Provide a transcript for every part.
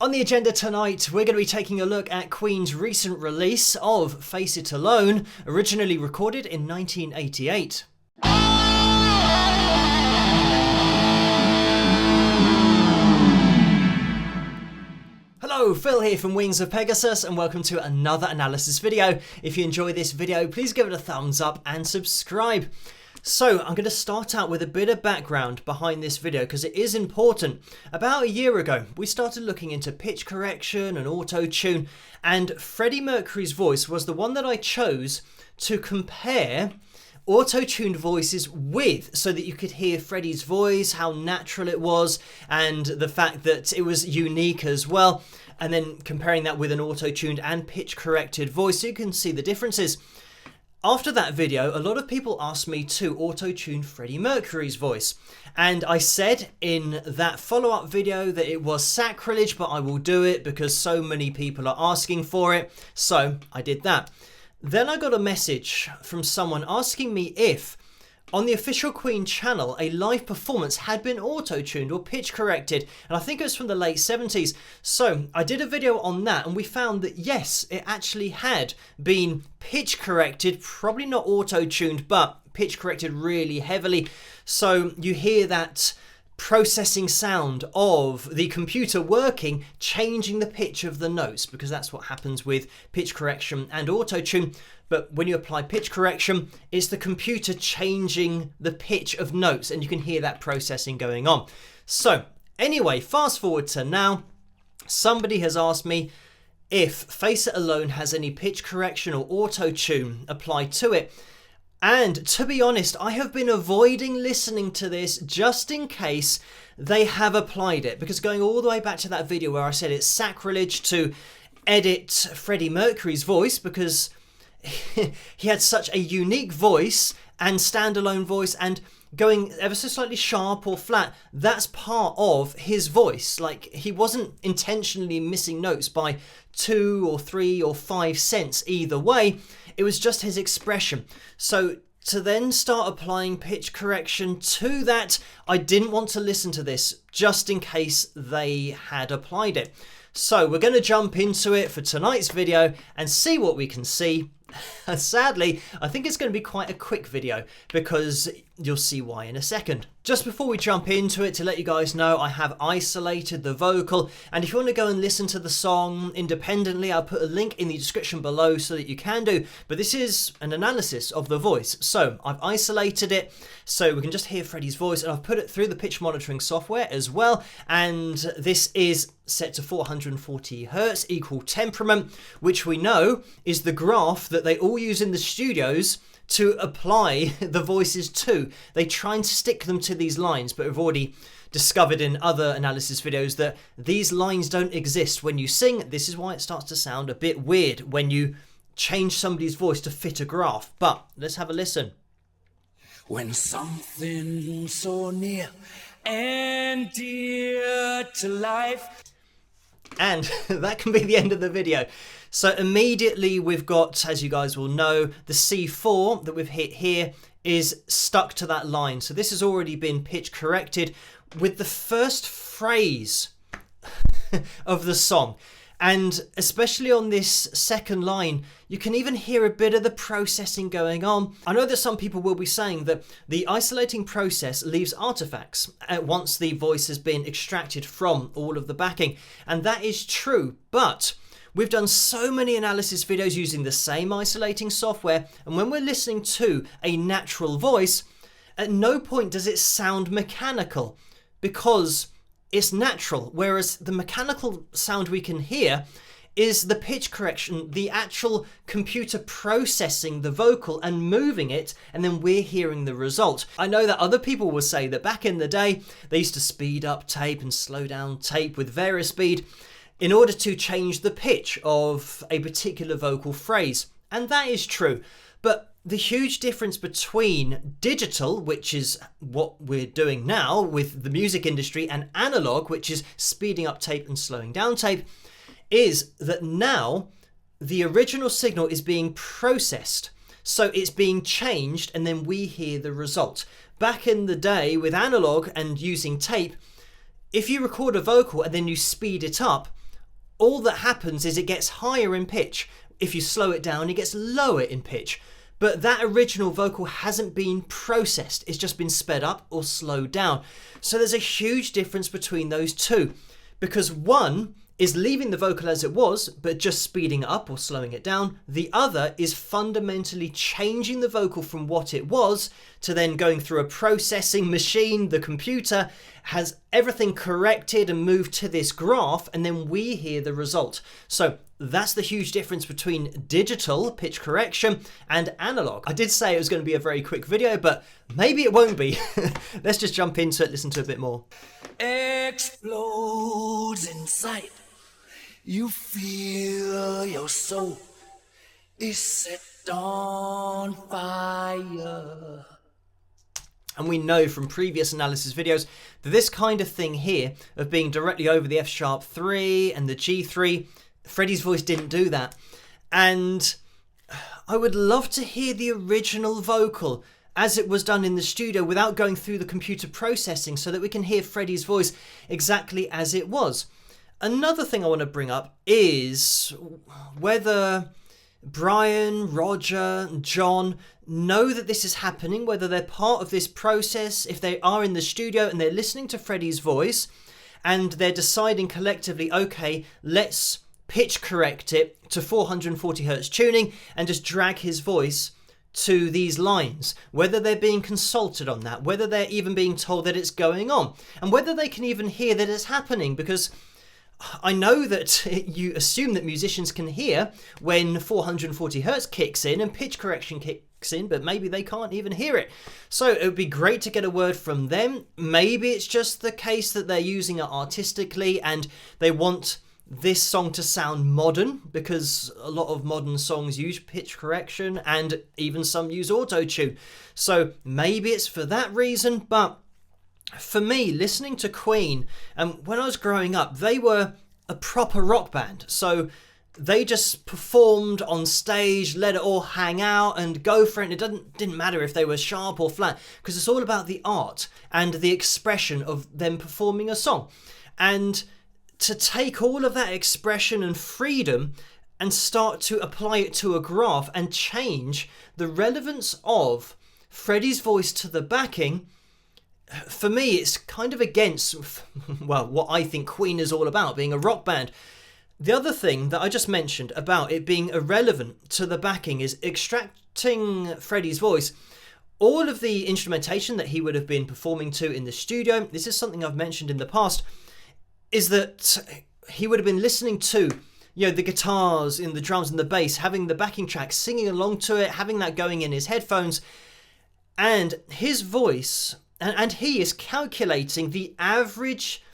On the agenda tonight, we're going to be taking a look at Queen's recent release of Face It Alone, originally recorded in 1988. Hello, Phil here from Wings of Pegasus and welcome to another analysis video. If you enjoy this video, please give it a thumbs up and subscribe. So I'm going to start out with a bit of background behind this video because it is important. About a year ago, we started looking into pitch correction and auto-tune, and Freddie Mercury's voice was the one that I chose to compare auto-tuned voices with, so that you could hear Freddie's voice, how natural it was, and the fact that it was unique as well, and then comparing that with an auto-tuned and pitch-corrected voice so you can see the differences. After that video, a lot of people asked me to auto-tune Freddie Mercury's voice, and I said in that follow-up video that it was sacrilege, but I will do it because so many people are asking for it, so I did that. Then I got a message from someone asking me if, on the official Queen channel, a live performance had been auto-tuned or pitch-corrected, and I think it was from the late 70s. So I did a video on that, and we found that yes, it actually had been pitch-corrected, probably not auto-tuned, but pitch-corrected really heavily. So you hear that processing sound of the computer working, changing the pitch of the notes, because that's what happens with pitch correction and auto-tune. But when you apply pitch correction, it's the computer changing the pitch of notes, and you can hear that processing going on. So anyway, fast forward to now, somebody has asked me if Face It Alone has any pitch correction or auto-tune applied to it. And to be honest, I have been avoiding listening to this just in case they have applied it, because going all the way back to that video where I said it's sacrilege to edit Freddie Mercury's voice because he had such a unique voice and standalone voice, and going ever so slightly sharp or flat, that's part of his voice. Like, he wasn't intentionally missing notes by 2 or 3 or 5 cents either way. It was just his expression. So to then start applying pitch correction to that, I didn't want to listen to this just in case they had applied it. So we're going to jump into it for tonight's video and see what we can see. Sadly, I think it's going to be quite a quick video because you'll see why in a second. Just before we jump into it, to let you guys know, I have isolated the vocal, and if you want to go and listen to the song independently, I'll put a link in the description below so that you can do, but this is an analysis of the voice. So I've isolated it so we can just hear Freddie's voice, and I've put it through the pitch monitoring software as well, and this is set to 440 Hertz equal temperament, which we know is the graph that they all use in the studios to apply the voices to. They try and stick them to these lines, but we've already discovered in other analysis videos that these lines don't exist when you sing. This is why it starts to sound a bit weird when you change somebody's voice to fit a graph. But let's have a listen. When something so near and dear to life. And that can be the end of the video. So immediately we've got, as you guys will know, the C4 that we've hit here is stuck to that line. So this has already been pitch corrected with the first phrase of the song. And especially on this second line, you can even hear a bit of the processing going on. I know that some people will be saying that the isolating process leaves artifacts once the voice has been extracted from all of the backing. And that is true, but we've done so many analysis videos using the same isolating software, and when we're listening to a natural voice, at no point does it sound mechanical because it's natural, whereas the mechanical sound we can hear is the pitch correction, the actual computer processing the vocal and moving it, and then we're hearing the result. I know that other people will say that back in the day, they used to speed up tape and slow down tape with various speed in order to change the pitch of a particular vocal phrase. And that is true. But the huge difference between digital, which is what we're doing now with the music industry, and analog, which is speeding up tape and slowing down tape, is that now the original signal is being processed. So it's being changed and then we hear the result. Back in the day with analog and using tape, if you record a vocal and then you speed it up, all that happens is it gets higher in pitch. If you slow it down, it gets lower in pitch. But that original vocal hasn't been processed. It's just been sped up or slowed down. So there's a huge difference between those two, because one is leaving the vocal as it was, but just speeding it up or slowing it down. The other is fundamentally changing the vocal from what it was to then going through a processing machine. The computer has everything corrected and moved to this graph, and then we hear the result. So that's the huge difference between digital pitch correction and analog. I did say it was going to be a very quick video, but maybe it won't be. Let's just jump into it, listen to a bit more. Explodes inside. You feel your soul is set on fire. And we know from previous analysis videos that this kind of thing here, of being directly over the F sharp 3 and the G3, Freddie's voice didn't do that. And I would love to hear the original vocal as it was done in the studio without going through the computer processing, so that we can hear Freddie's voice exactly as it was. Another thing I want to bring up is whether Brian, Roger, John know that this is happening, whether they're part of this process, if they are in the studio and they're listening to Freddie's voice and they're deciding collectively, okay, let's pitch correct it to 440 hertz tuning and just drag his voice to these lines, whether they're being consulted on that, whether they're even being told that it's going on, and whether they can even hear that it's happening, because I know that you assume that musicians can hear when 440 hertz kicks in and pitch correction kicks in, but maybe they can't even hear it. So it would be great to get a word from them. Maybe it's just the case that they're using it artistically and they want this song to sound modern, because a lot of modern songs use pitch correction and even some use auto-tune. So maybe it's for that reason, but for me, listening to Queen, when I was growing up, they were a proper rock band. So they just performed on stage, let it all hang out and go for it. And it didn't matter if they were sharp or flat, because it's all about the art and the expression of them performing a song. And to take all of that expression and freedom and start to apply it to a graph and change the relevance of Freddie's voice to the backing, for me, it's kind of against, well, what I think Queen is all about, being a rock band. The other thing that I just mentioned about it being irrelevant to the backing is extracting Freddie's voice. All of the instrumentation that he would have been performing to in the studio, this is something I've mentioned in the past, is that he would have been listening to, you know, the guitars and the drums and the bass, having the backing track, singing along to it, having that going in his headphones, and his voice, and he is calculating the average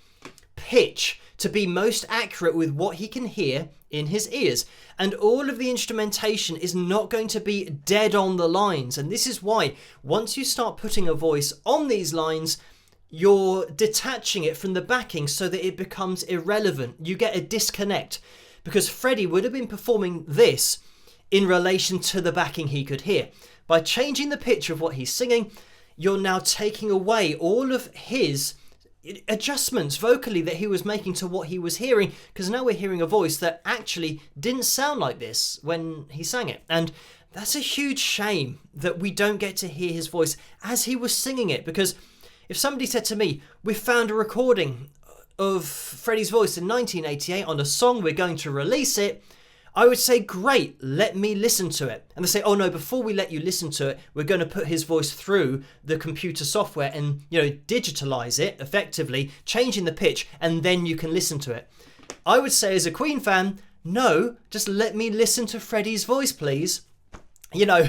pitch to be most accurate with what he can hear in his ears. And all of the instrumentation is not going to be dead on the lines. And this is why once you start putting a voice on these lines, you're detaching it from the backing so that it becomes irrelevant. You get a disconnect, because Freddie would have been performing this in relation to the backing he could hear. By changing the pitch of what he's singing, you're now taking away all of his adjustments vocally that he was making to what he was hearing, because now we're hearing a voice that actually didn't sound like this when he sang it. And that's a huge shame that we don't get to hear his voice as he was singing it, because if somebody said to me, we found a recording of Freddie's voice in 1988 on a song, we're going to release it, I would say, great, let me listen to it. And they say, oh no, before we let you listen to it, we're going to put his voice through the computer software and, you know, digitalize it effectively, changing the pitch, and then you can listen to it. I would say, as a Queen fan, no, just let me listen to Freddie's voice, please. You know,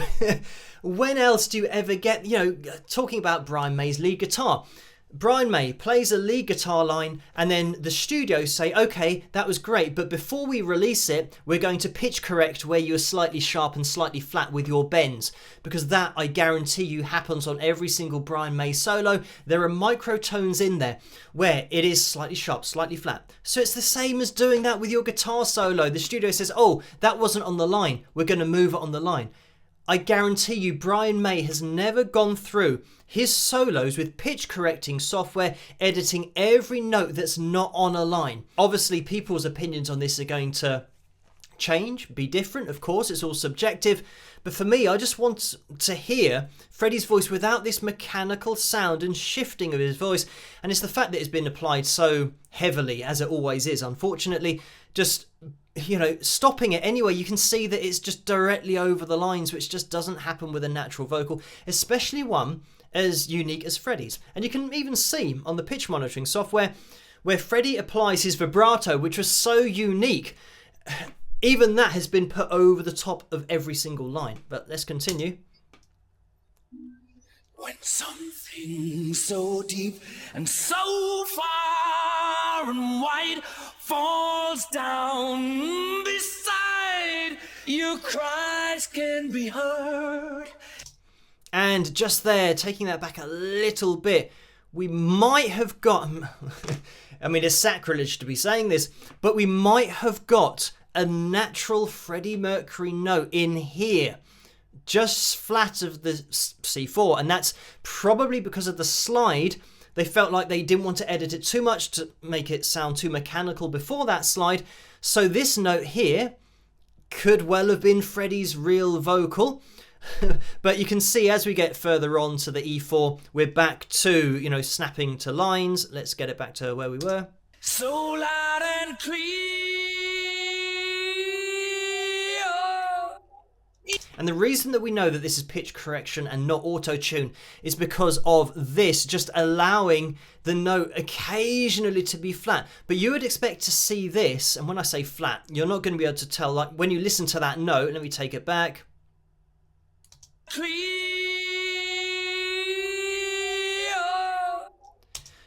when else do you ever get, you know, talking about Brian May's lead guitar. Brian May plays a lead guitar line and then the studio say, okay, that was great, but before we release it, we're going to pitch correct where you're slightly sharp and slightly flat with your bends, because that, I guarantee you, happens on every single Brian May solo. There are microtones in there where it is slightly sharp, slightly flat. So it's the same as doing that with your guitar solo. The studio says, oh, that wasn't on the line, we're going to move it on the line. I guarantee you Brian May has never gone through his solos with pitch correcting software, editing every note that's not on a line. Obviously, people's opinions on this are going to change, be different, of course, it's all subjective, but for me, I just want to hear Freddie's voice without this mechanical sound and shifting of his voice, and it's the fact that it's been applied so heavily, as it always is, unfortunately, just, you know, stopping it anyway. You can see that it's just directly over the lines, which just doesn't happen with a natural vocal, especially one as unique as Freddie's. And you can even see on the pitch monitoring software where Freddie applies his vibrato, which was so unique. Even that has been put over the top of every single line. But let's continue. When something so deep and so far and wide falls down beside your cries can be heard. And just there, taking that back a little bit, we might have got, I mean, it's sacrilege to be saying this, but we might have got a natural Freddie Mercury note in here, just flat of the C4, and that's probably because of the slide. They felt like they didn't want to edit it too much to make it sound too mechanical before that slide, so this note here could well have been Freddie's real vocal. But you can see as we get further on to the E4, we're back to, you know, snapping to lines. Let's get it back to where we were. So loud and clear. And the reason that we know that this is pitch correction and not auto-tune is because of this just allowing the note occasionally to be flat. But you would expect to see this, and when I say flat, you're not going to be able to tell, like when you listen to that note, let me take it back. Clear.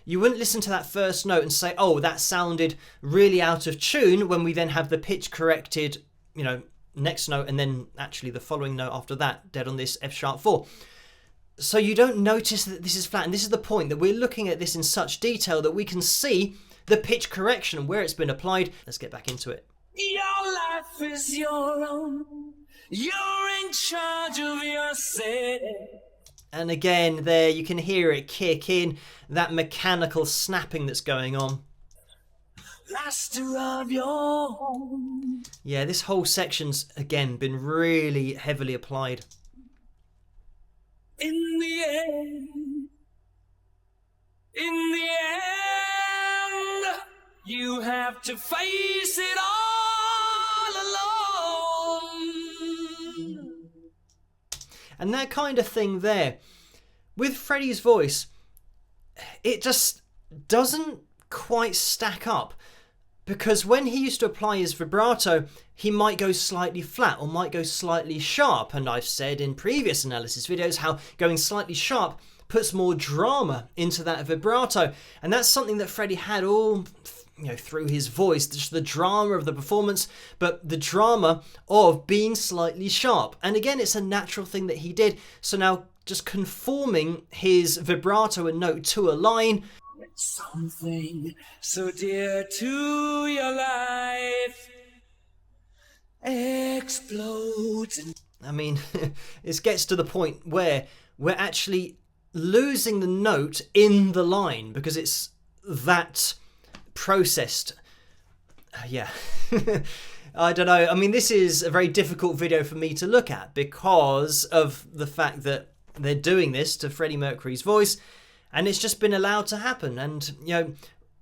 You wouldn't listen to that first note and say, oh, that sounded really out of tune, when we then have the pitch corrected, you know, next note, and then actually the following note after that, dead on this F sharp 4. So you don't notice that this is flat, and this is the point, that we're looking at this in such detail that we can see the pitch correction and where it's been applied. Let's get back into it. Your life is your own. You're in charge of yourself. And again, there you can hear it kick in, that mechanical snapping that's going on. Master of your home. Yeah, this whole section's, again, been really heavily applied. In the end, you have to face it all alone. And that kind of thing there, with Freddie's voice, it just doesn't quite stack up. Because when he used to apply his vibrato, he might go slightly flat or might go slightly sharp. And I've said in previous analysis videos how going slightly sharp puts more drama into that vibrato. And that's something that Freddie had all, you know, through his voice, just the drama of the performance, but the drama of being slightly sharp. And again, it's a natural thing that he did. So now just conforming his vibrato and note to a line. Something so dear to your life explodes. I mean, it gets to the point where we're actually losing the note in the line because it's that processed. Yeah. I don't know. I mean, this is a very difficult video for me to look at because of the fact that they're doing this to Freddie Mercury's voice. And it's just been allowed to happen. And, you know,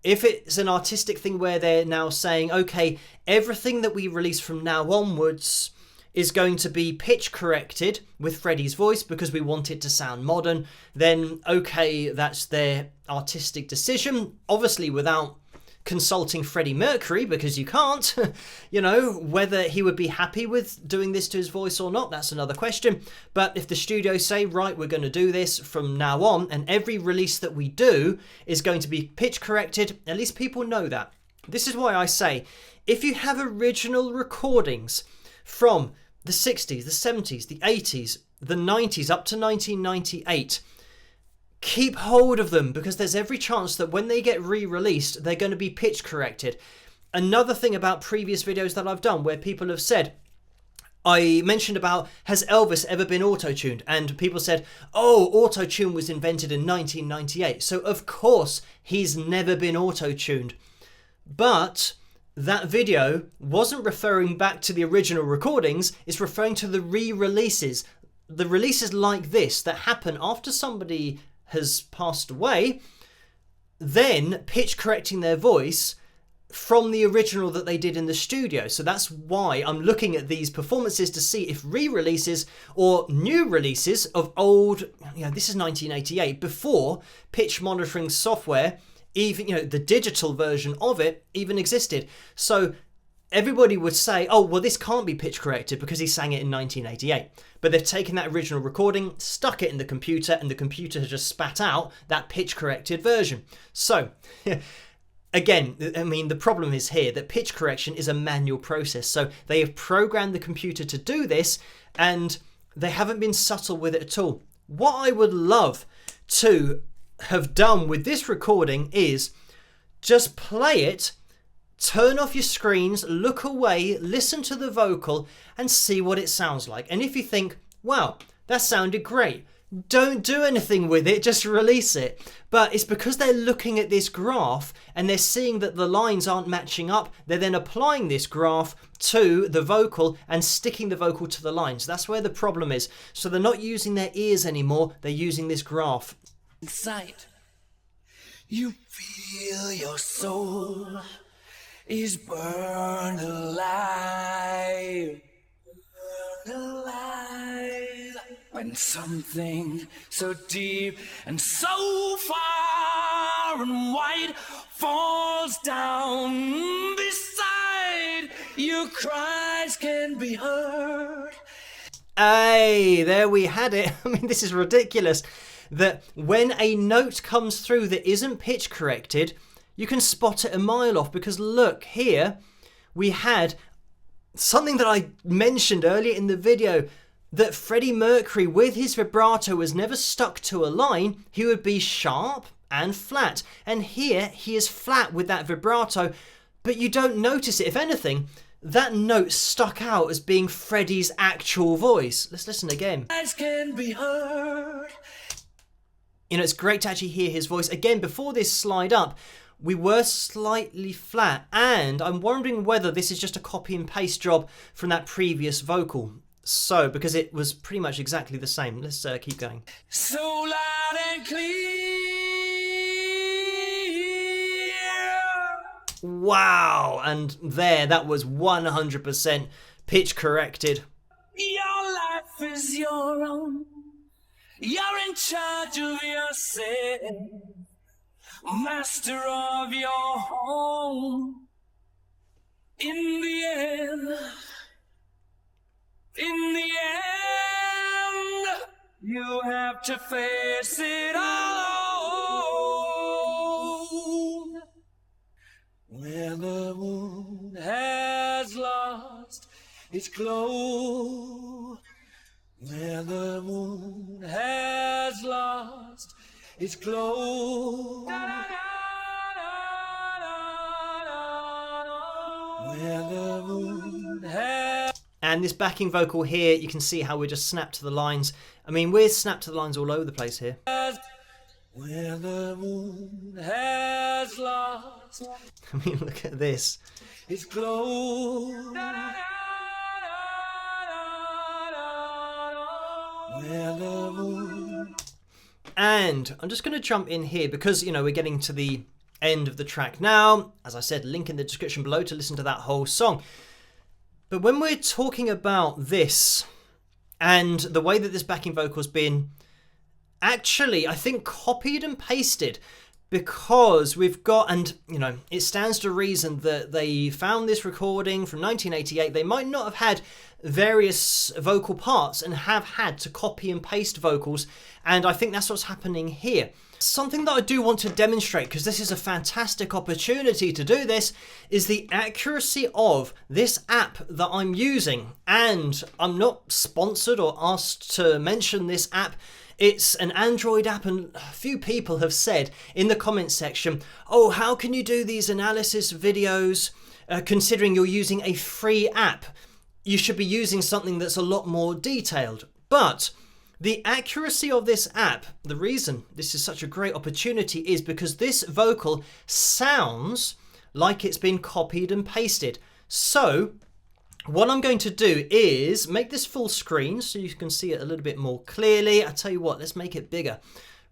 if it's an artistic thing where they're now saying, okay, everything that we release from now onwards is going to be pitch corrected with Freddie's voice because we want it to sound modern, then, okay, that's their artistic decision. Obviously, without consulting Freddie Mercury, because you can't, you know, whether he would be happy with doing this to his voice or not, that's another question. But if the studio say, right, we're going to do this from now on, and every release that we do is going to be pitch corrected, at least people know that. This is why I say, if you have original recordings from the 60s, the 70s, the 80s, the 90s, up to 1998, keep hold of them, because there's every chance that when they get re-released, they're going to be pitch corrected. Another thing about previous videos that I've done where people have said, I mentioned about, has Elvis ever been auto-tuned? And people said, oh, auto-tune was invented in 1998. So of course he's never been auto-tuned. But that video wasn't referring back to the original recordings, it's referring to the re-releases. The releases like this that happen after somebody has passed away, then pitch correcting their voice from the original that they did in the studio. So that's why I'm looking at these performances to see if re-releases or new releases of old, this is 1988, before pitch monitoring software, even, the digital version of it even existed. So everybody would say, oh, well, this can't be pitch corrected because he sang it in 1988. But they've taken that original recording, stuck it in the computer, and the computer has just spat out that pitch corrected version. So again, I mean, the problem is here that pitch correction is a manual process. So they have programmed the computer to do this, and they haven't been subtle with it at all. What I would love to have done with this recording is just play it, turn off your screens, look away, listen to the vocal, and see what it sounds like. And if you think, wow, that sounded great, don't do anything with it, just release it. But it's because they're looking at this graph and they're seeing that the lines aren't matching up. They're then applying this graph to the vocal and sticking the vocal to the lines. That's where the problem is. So they're not using their ears anymore, they're using this graph. Inside, you feel your soul is burned alive, when something so deep and so far and wide falls down beside your cries can be heard. Hey, there we had it. I mean, this is ridiculous that when a note comes through that isn't pitch corrected, you can spot it a mile off, because look here, we had something that I mentioned earlier in the video, that Freddie Mercury with his vibrato was never stuck to a line. He would be sharp and flat, and here he is flat with that vibrato, but you don't notice it. If anything, that note stuck out as being Freddie's actual voice. Let's listen again. Can be heard. It's great to actually hear his voice. Again, before this slide up, we were slightly flat, and I'm wondering whether this is just a copy and paste job from that previous vocal. So, because it was pretty much exactly the same. Let's keep going. So loud and clear. Wow, and there, that was 100% pitch corrected. Your life is your own. You're in charge of yourself. Master of your home. In the end, you have to face it alone. When the moon has lost its glow, when the moon has lost its glow, when the moon has... And this backing vocal here, you can see how we're just snapped to the lines. I mean, we're snapped to the lines all over the place here. When the moon has lost, I mean, look at this. Its glow. When the moon... And I'm just going to jump in here because, we're getting to the end of the track now. As I said, link in the description below to listen to that whole song. But when we're talking about this and the way that this backing vocal's been actually, I think, copied and pasted, because we've got, and it stands to reason that they found this recording from 1988. They might not have had various vocal parts and have had to copy and paste vocals, and I think that's what's happening here. Something that I do want to demonstrate, because this is a fantastic opportunity to do this, is the accuracy of this app that I'm using. And I'm not sponsored or asked to mention this app. It's an Android app, and a few people have said in the comments section, oh, how can you do these analysis videos considering you're using a free app? you should be using something that's a lot more detailed. But the accuracy of this app, the reason this is such a great opportunity is because this vocal sounds like it's been copied and pasted. So what I'm going to do is make this full screen so you can see it a little bit more clearly. I tell you what, let's make it bigger.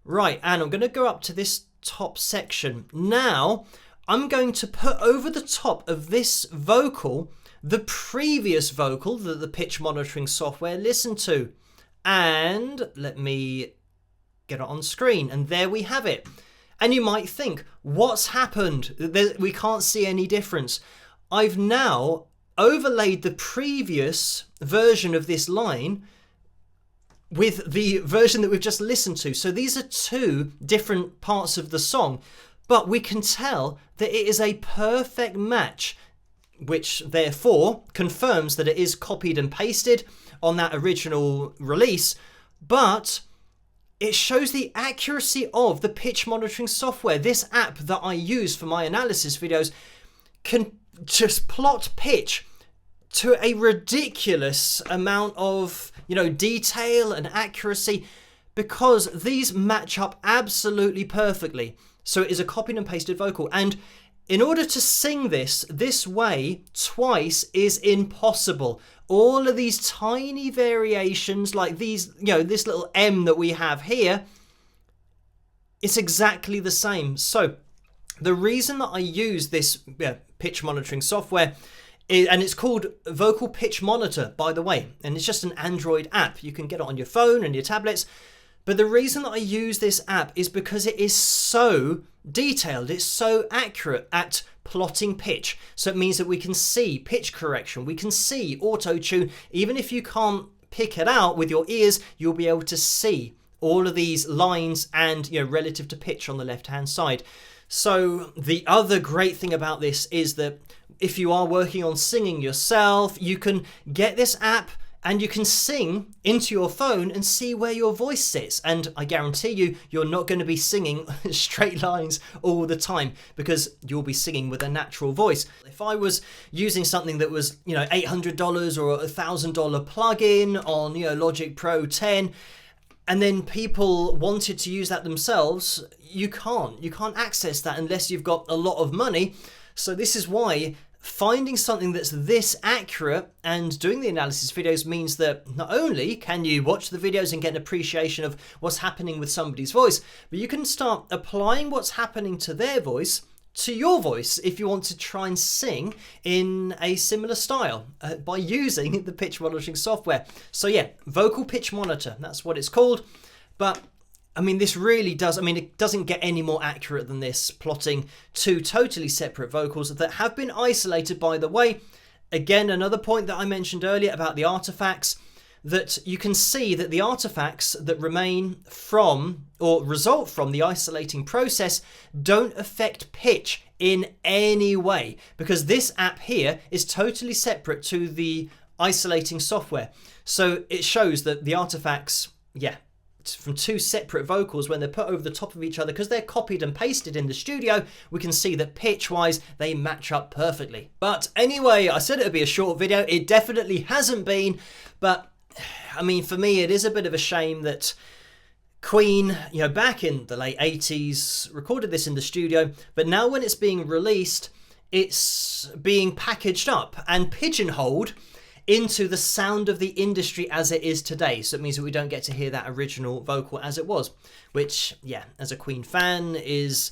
Right, and I'm going to go up to this top section. Now, I'm going to put over the top of this vocal the previous vocal that the pitch monitoring software listened to. And let me get it on screen. And there we have it. And you might think, what's happened? We can't see any difference. I've now overlaid the previous version of this line with the version that we've just listened to. So these are two different parts of the song, but we can tell that it is a perfect match, which therefore confirms that it is copied and pasted on that original release, but it shows the accuracy of the pitch monitoring software. This app that I use for my analysis videos can just plot pitch to a ridiculous amount of, detail and accuracy, because these match up absolutely perfectly. So it is a copied and pasted vocal. And in order to sing this way twice is impossible. All of these tiny variations, like these, this little M that we have here, it's exactly the same. So the reason that I use this pitch monitoring software, and it's called Vocal Pitch Monitor, by the way, and it's just an Android app. You can get it on your phone and your tablets. But the reason that I use this app is because it is so detailed. It's so accurate at plotting pitch. So it means that we can see pitch correction. We can see auto-tune. Even if you can't pick it out with your ears, you'll be able to see all of these lines and, relative to pitch on the left-hand side. So the other great thing about this is that if you are working on singing yourself, you can get this app and you can sing into your phone and see where your voice sits. And I guarantee you, you're not going to be singing straight lines all the time, because you'll be singing with a natural voice. If I was using something that was, $800 or $1,000 plugin on, Logic Pro 10, and then people wanted to use that themselves, you can't access that unless you've got a lot of money. So this is why finding something that's this accurate and doing the analysis videos means that not only can you watch the videos and get an appreciation of what's happening with somebody's voice, but you can start applying what's happening to their voice to your voice if you want to try and sing in a similar style by using the pitch monitoring software. So yeah, Vocal Pitch Monitor, that's what it's called. But this really does, it doesn't get any more accurate than this, plotting two totally separate vocals that have been isolated, by the way. Again, another point that I mentioned earlier about the artifacts, that you can see that the artifacts that remain from or result from the isolating process don't affect pitch in any way, because this app here is totally separate to the isolating software. So it shows that the artifacts, from two separate vocals, when they're put over the top of each other, because they're copied and pasted in the studio, we can see that pitch-wise they match up perfectly. But anyway, I said it would be a short video. It definitely hasn't been, but for me it is a bit of a shame that Queen, back in the late 80s, recorded this in the studio, but now when it's being released, it's being packaged up and pigeonholed into the sound of the industry as it is today. So it means that we don't get to hear that original vocal as it was, which, as a Queen fan, is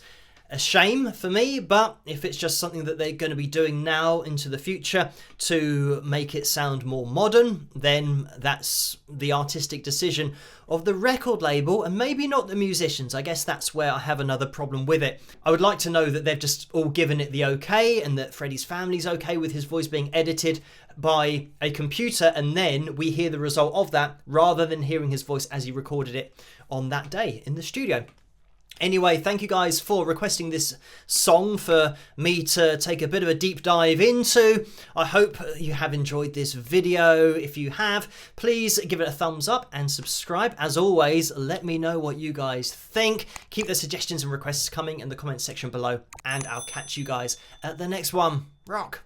a shame for me. But if it's just something that they're going to be doing now into the future to make it sound more modern, then that's the artistic decision of the record label and maybe not the musicians. I guess that's where I have another problem with it. I would like to know that they've just all given it the okay, and that Freddie's family's okay with his voice being edited by a computer, and then we hear the result of that rather than hearing his voice as he recorded it on that day in the studio. Anyway, thank you guys for requesting this song for me to take a bit of a deep dive into. I hope you have enjoyed this video. If you have, please give it a thumbs up and subscribe. As always, let me know what you guys think. Keep the suggestions and requests coming in the comment section below, and I'll catch you guys at the next one. Rock!